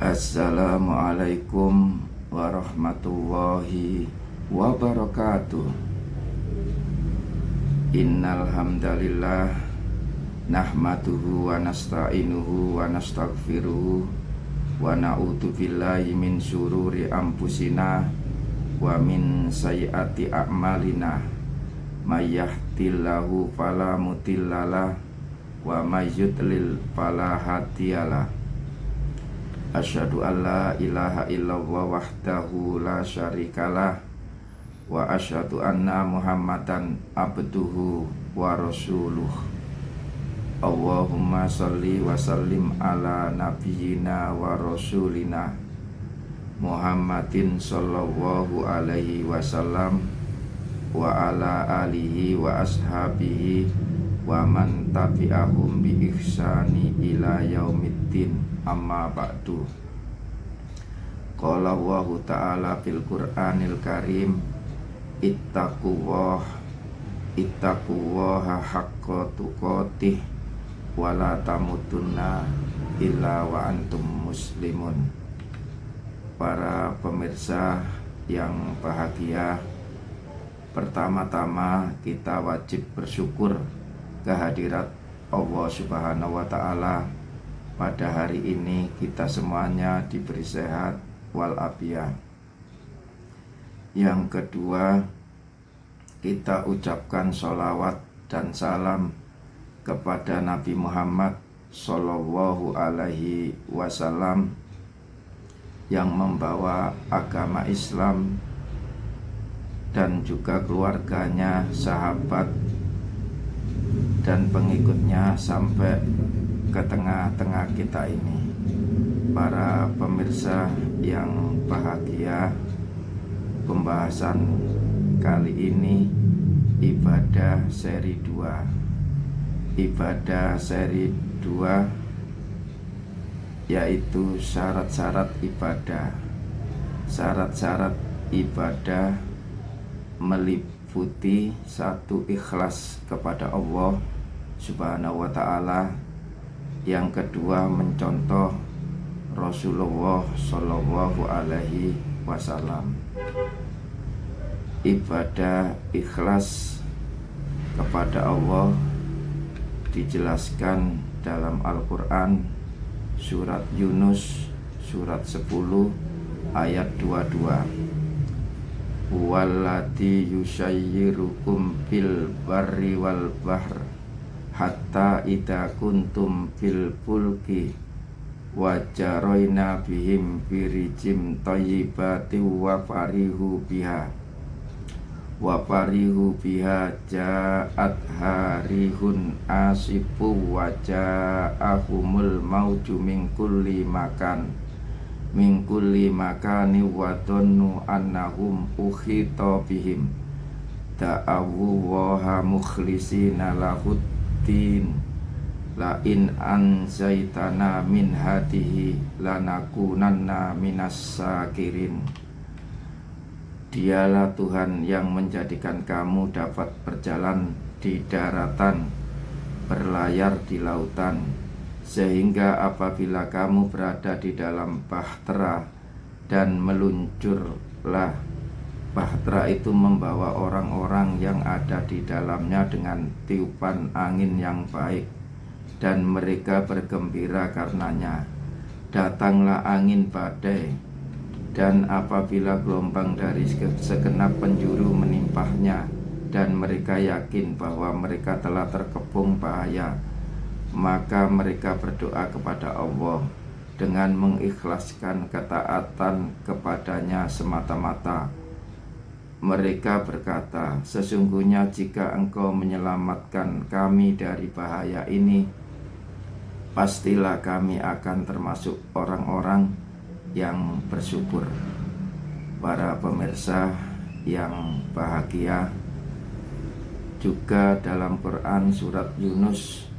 Assalamualaikum warahmatullahi wabarakatuh. Innal hamdalillah nahmaduhu wa nasta'inuhu wa nastaghfiruhu wa na'udzu billahi min syururi anfusina wa min sayyiati a'malina. May yahdihillahu fala mudhillalah wa may yudlil fala hadiyalah. Asyhadu an la ilaha illallah wahdahu la syarikalah wa asyhadu anna Muhammadan abduhu wa rasuluh. Allahumma sholli wa sallim ala nabiyyina wa rasulina Muhammadin sallallahu alaihi wasallam wa ala alihi wa ashabihi wa man tabi'ahum bi ihsani ila yaumiddin. Amma ba'du. Qala Allahu ta'ala fil Qur'anil Karim, ittaqullaha haqqa tuqatih wa la tamutunna illa wa antum muslimun. Para pemirsa yang bahagia, pertama-tama kita wajib bersyukur kehadirat Allah Subhanahu wa ta'ala. Pada hari ini kita semuanya diberi sehat walafiat. Yang kedua, kita ucapkan sholawat dan salam kepada Nabi Muhammad Sallallahu Alaihi Wasallam yang membawa agama Islam dan juga keluarganya, sahabat dan pengikutnya sampai ke tengah-tengah kita ini. Para pemirsa yang bahagia, pembahasan kali ini ibadah seri 2. Ibadah seri 2 yaitu syarat-syarat ibadah. Syarat-syarat ibadah meliputi satu, ikhlas kepada Allah Subhanahu wa ta'ala. Yang kedua, mencontoh Rasulullah Shallallahu Alaihi Wasallam. Ibadah ikhlas kepada Allah dijelaskan dalam Al-Quran surat Yunus surat 10 ayat 22. Wallati yusayyirukum fil barri wal bahr hatta idza kuntum fil fulki wajaroina bihim birijim thayyibati wa farihu biha ja'at harihun asifu wa ja'ahumul mauju min kulli makani wa dhannu annahum ukhita bihim da'awu waha mukhlisina lahud la in anzaitana min hadihi lanakunanna minas sakirin. Dialah Tuhan yang menjadikan kamu dapat berjalan di daratan, berlayar di lautan, sehingga apabila kamu berada di dalam bahtera dan meluncurlah. Bahtera itu membawa orang-orang yang ada di dalamnya dengan tiupan angin yang baik, dan mereka bergembira karenanya. Datanglah angin badai, dan apabila gelombang dari segenap penjuru menimpahnya, dan mereka yakin bahwa mereka telah terkepung bahaya, maka mereka berdoa kepada Allah dengan mengikhlaskan ketaatan kepadanya semata-mata. Mereka berkata, sesungguhnya jika engkau menyelamatkan kami dari bahaya ini, pastilah kami akan termasuk orang-orang yang bersyukur. Para pemirsa yang bahagia, juga dalam Quran surat Yunus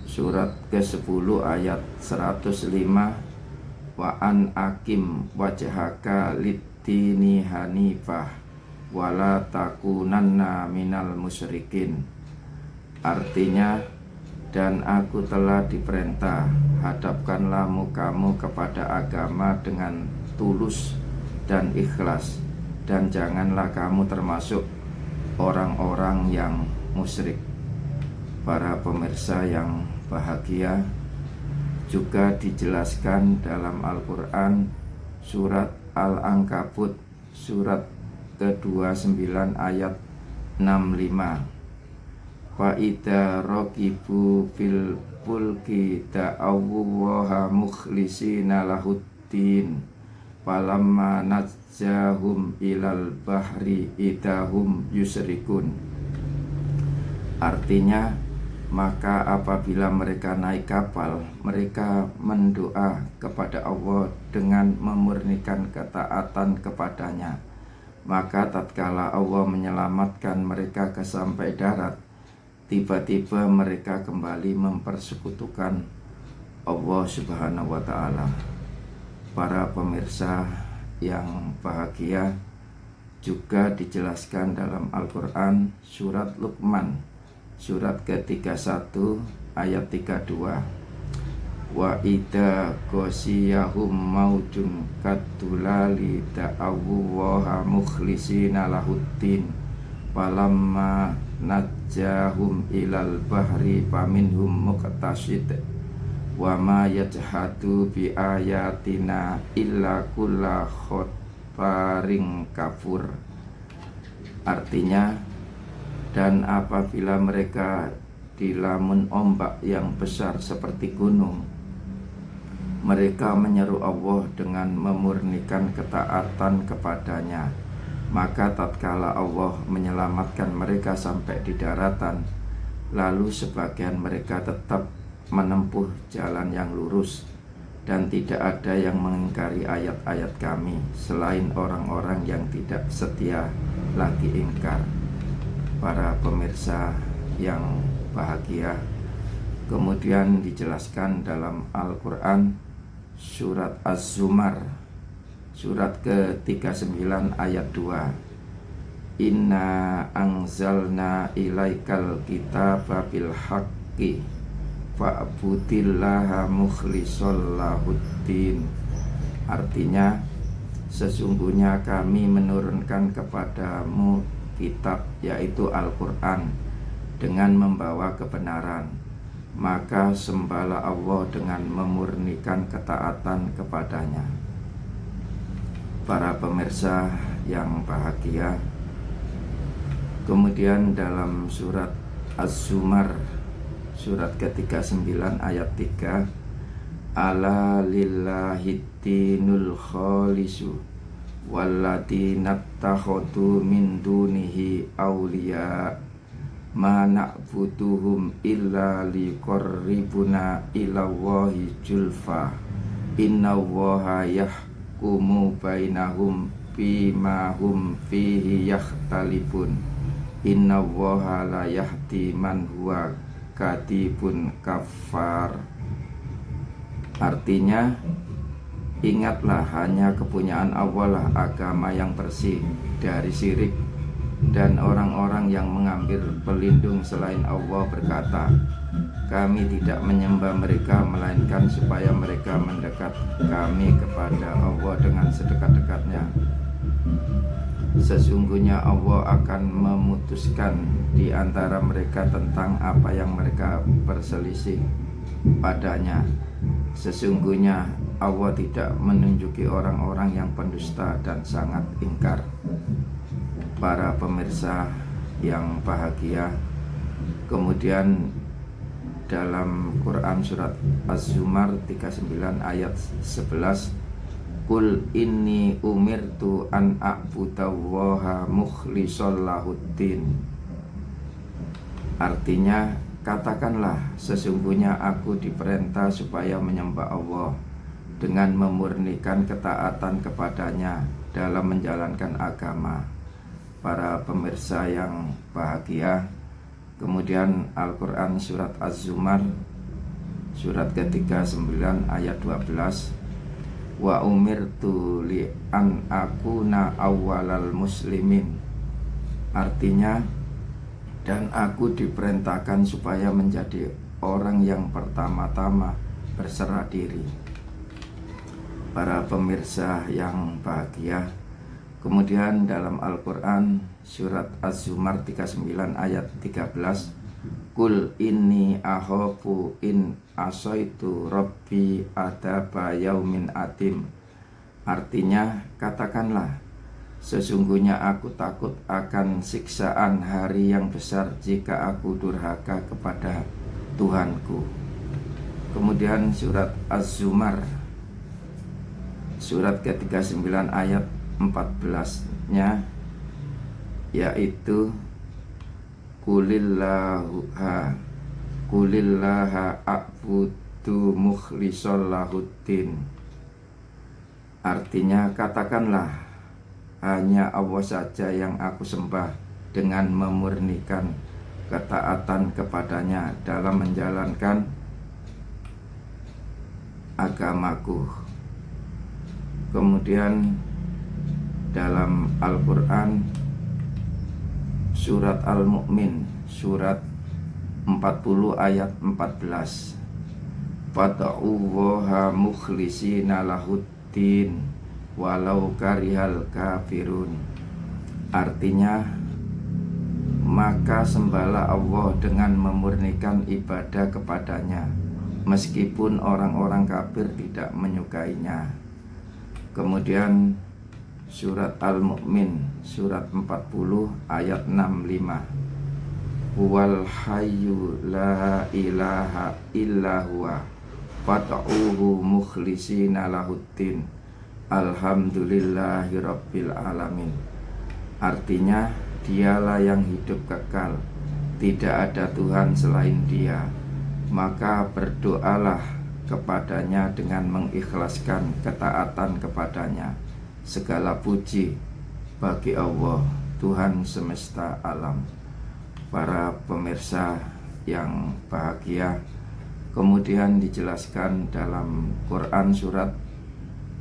surat ke-10 ayat 105, wa an akim wajhaka lid-dini hanifah wala takunanna minal musyrikin. Artinya, Dan aku telah diperintah, hadapkanlah mukamu kepada agama dengan tulus dan ikhlas, dan janganlah kamu termasuk orang-orang yang musyrik. Para pemirsa yang bahagia, juga dijelaskan dalam Al-Quran surat Al-Ankabut surat ke-29 ayat 65. Wa idza raqibu fil fulki ta'awwaha mukhlisina lahuddin falamma najjahum ilal bahri idahum yusrikun. Artinya, maka apabila mereka naik kapal, mereka mendoa kepada Allah dengan memurnikan ketaatan kepadanya. Maka tatkala Allah menyelamatkan mereka ke sampai darat, tiba-tiba mereka kembali mempersekutukan Allah Subhanahu wa ta'ala. Para pemirsa yang bahagia, juga dijelaskan dalam Al-Quran surat Luqman surat ke-31 ayat 32. Wa idza qasiyahum maujun kadulali ta'awwaha mukhlisina lahuddin falamma najjahum ilal bahri faminhum muqtasid wa ma yajhadu bi ayatina illa kulla khotaring kafur. Artinya, dan apabila mereka dilamun ombak yang besar seperti gunung, mereka menyeru Allah dengan memurnikan ketaatan kepadanya. Maka tatkala Allah menyelamatkan mereka sampai di daratan, lalu sebagian mereka tetap menempuh jalan yang lurus, dan tidak ada yang mengingkari ayat-ayat kami selain orang-orang yang tidak setia lagi ingkar. Para pemirsa yang bahagia, kemudian dijelaskan dalam Al-Quran surat Az-Zumar surat ke-39 ayat 2. Inna anzalna ilaikal kitaba bil haqqi fa'budillaha mukhlishal lahuddin. Artinya, sesungguhnya kami menurunkan kepadamu kitab, yaitu Al-Quran, dengan membawa kebenaran, maka sembahlah Allah dengan memurnikan ketaatan kepadanya. Para pemirsa yang bahagia, kemudian dalam surat Az-Zumar surat ke-39 ayat 3, ala lillahid dinul khalisu walladzina takhadu min dunihi awliya ma na'buduhum illa liqarribuna ilallahi julfa innallaha yahkumu bainahum bima hum fihi yakhtalifun innallaha la yahdi man huwa kadibun kafar. Artinya, ingatlah, hanya kepunyaan Allah lah agama yang bersih dari syirik, dan orang-orang yang mengambil pelindung selain Allah berkata, kami tidak menyembah mereka melainkan supaya mereka mendekat kami kepada Allah dengan sedekat-dekatnya. Sesungguhnya Allah akan memutuskan di antara mereka tentang apa yang mereka berselisih padanya. Sesungguhnya Allah tidak menunjuki orang-orang yang pendusta dan sangat ingkar. Para pemirsa yang bahagia, kemudian dalam Quran surat Az-Zumar 39 ayat 11, Qul inni umirtu an a'budallaha mukhlishal lahuddin. Artinya, katakanlah, sesungguhnya aku diperintah supaya menyembah Allah dengan memurnikan ketaatan kepadanya dalam menjalankan agama. Para pemirsa yang bahagia, kemudian Al-Quran surat Az-Zumar surat ke-39 ayat 12, wa umirtu li an akuna awwalal muslimin. Artinya, dan aku diperintahkan supaya menjadi orang yang pertama-tama berserah diri. Para pemirsa yang bahagia, kemudian dalam Al-Quran surat Az-Zumar 39 ayat 13, Kul inni akhafu in asaitu rabbi adaba yaumin atim. Artinya, katakanlah, sesungguhnya aku takut akan siksaan hari yang besar jika aku durhaka kepada Tuhanku. Kemudian surat Az-Zumar surat ke-39 ayat 14-nya, yaitu Kulillaha a'budu mukhlishal lahuddin. Artinya, katakanlah, hanya Allah saja yang aku sembah dengan memurnikan ketaatan kepadanya dalam menjalankan agamaku. Kemudian dalam Al-Quran surat Al-Mu'min surat 40 ayat 14, Fad'ullaha mukhlishina lahuddin walau karihal kafirun. Artinya, maka sembahlah Allah dengan memurnikan ibadah kepadanya meskipun orang-orang kafir tidak menyukainya. Kemudian surat Al-Mu'min surat 40 ayat 65, Huwal hayyu la ilaha illa huwa fad'uhu mukhlishina lahuddin alhamdulillahi rabbil alamin. Artinya, dialah yang hidup kekal, tidak ada Tuhan selain dia, maka berdoalah kepadanya dengan mengikhlaskan ketaatan kepadanya. Segala puji bagi Allah, Tuhan semesta alam. Para pemirsa yang bahagia, kemudian dijelaskan dalam Quran surat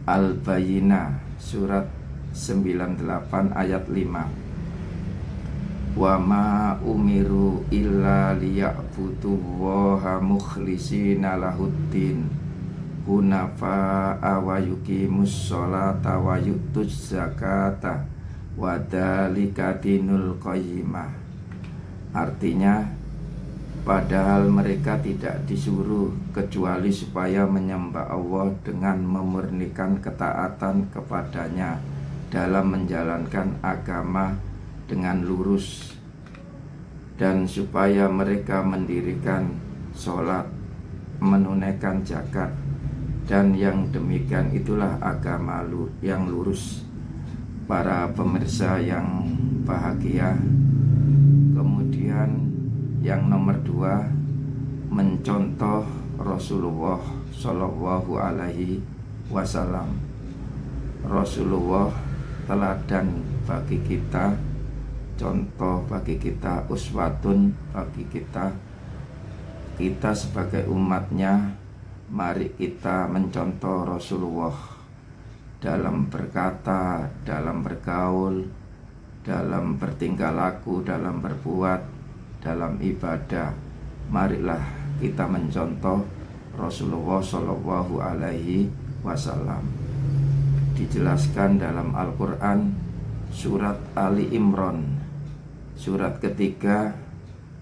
Al-Bayyinah surat 98 ayat 5, Wa ma umiru illa liya'budullaha mukhlishina lahuddin hunafa'a wa yuqimus sholata wa yu'tuz zakata wa dzalika dinul qayyimah. Artinya, padahal mereka tidak disuruh kecuali supaya menyembah Allah dengan memurnikan ketaatan kepadanya dalam menjalankan agama dengan lurus, dan supaya mereka mendirikan sholat, menunaikan zakat, dan yang demikian itulah agama yang lurus. Para pemirsa yang bahagia, kemudian yang nomor 2, mencontoh Rasulullah Shallallahu Alaihi Wasallam. Rasulullah teladan bagi kita, contoh bagi kita, uswatun bagi kita. Kita sebagai umatnya, mari kita mencontoh Rasulullah dalam berkata, dalam bergaul, dalam bertingkah laku, dalam berbuat, dalam ibadah. Marilah kita mencontoh Rasulullah Shallallahu Alaihi Wasallam. Dijelaskan dalam Al-Quran surat Ali Imran surat ketiga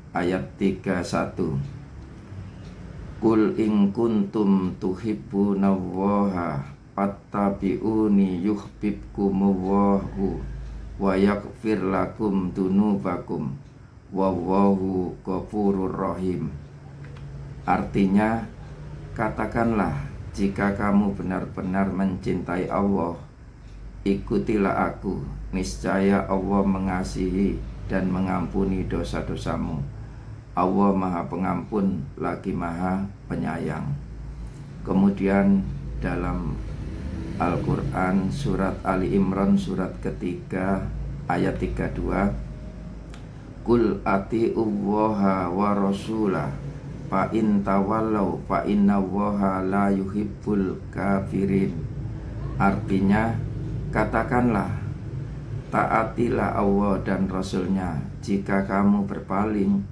ayat 31, Kul in kuntum tuhibbunallaha fattabi'uni yuhibbukumullahu wa yaghfir lakum dunubakum wallahu ghafurur rahim. Artinya, katakanlah, jika kamu benar-benar mencintai Allah, ikutilah aku, niscaya Allah mengasihi dan mengampuni dosa-dosamu. Allah Maha Pengampun lagi Maha Penyayang. Kemudian dalam Al-Quran surat Ali Imran surat ketiga ayat 32, Kul ati'ullaha wa rasulah fa in tawallau fa innallaha la yuhibbul kafirin. Artinya, katakanlah, taatilah Allah dan Rasulnya. Jika kamu berpaling,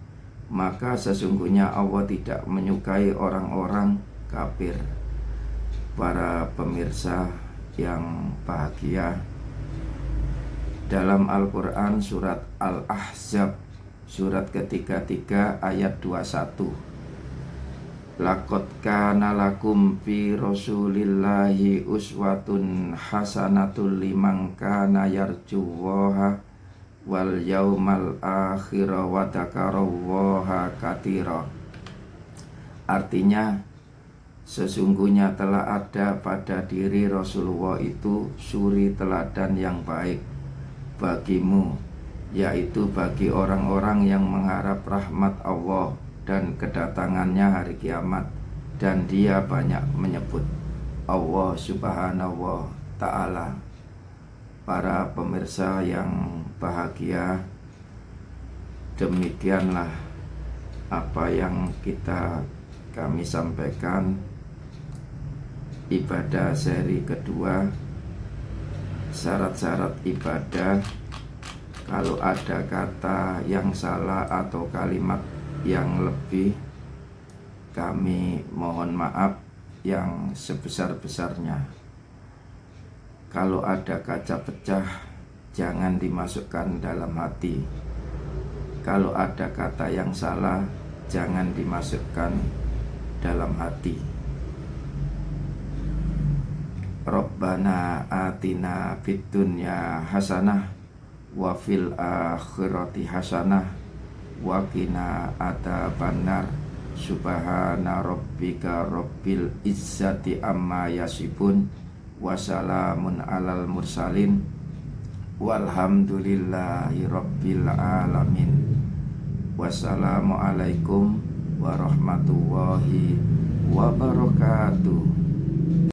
maka sesungguhnya Allah tidak menyukai orang-orang kafir. Para pemirsa yang bahagia, dalam Al-Quran surat Al-Ahzab surat ke-33 ayat 21, laqad kana lakum fi rasulillahi uswatun hasanatul liman kana yarjuwaha wal yaumal akhira wa dzakarallaha katsira. Artinya, sesungguhnya telah ada pada diri Rasulullah itu suri teladan yang baik bagimu, yaitu bagi orang-orang yang mengharap rahmat Allah dan kedatangannya hari kiamat, dan dia banyak menyebut Allah subhanahu wa ta'ala. Para pemirsa yang bahagia, demikianlah apa yang kami sampaikan ibadah seri kedua. Syarat-syarat ibadah, kalau ada kata yang salah atau kalimat yang lebih, kami mohon maaf yang sebesar-besarnya. Kalau ada kaca pecah, jangan dimasukkan dalam hati. Kalau ada kata yang salah, jangan dimasukkan dalam hati. Rabbana atina fid dunya hasanah wa fil akhirati hasanah wa qina adzabannar. Subhana rabbika rabbil izzati amma yasifun wa salamun alal mursalin walhamdulillahi rabbil alamin. Wassalamualaikum warahmatullahi wabarakatuh.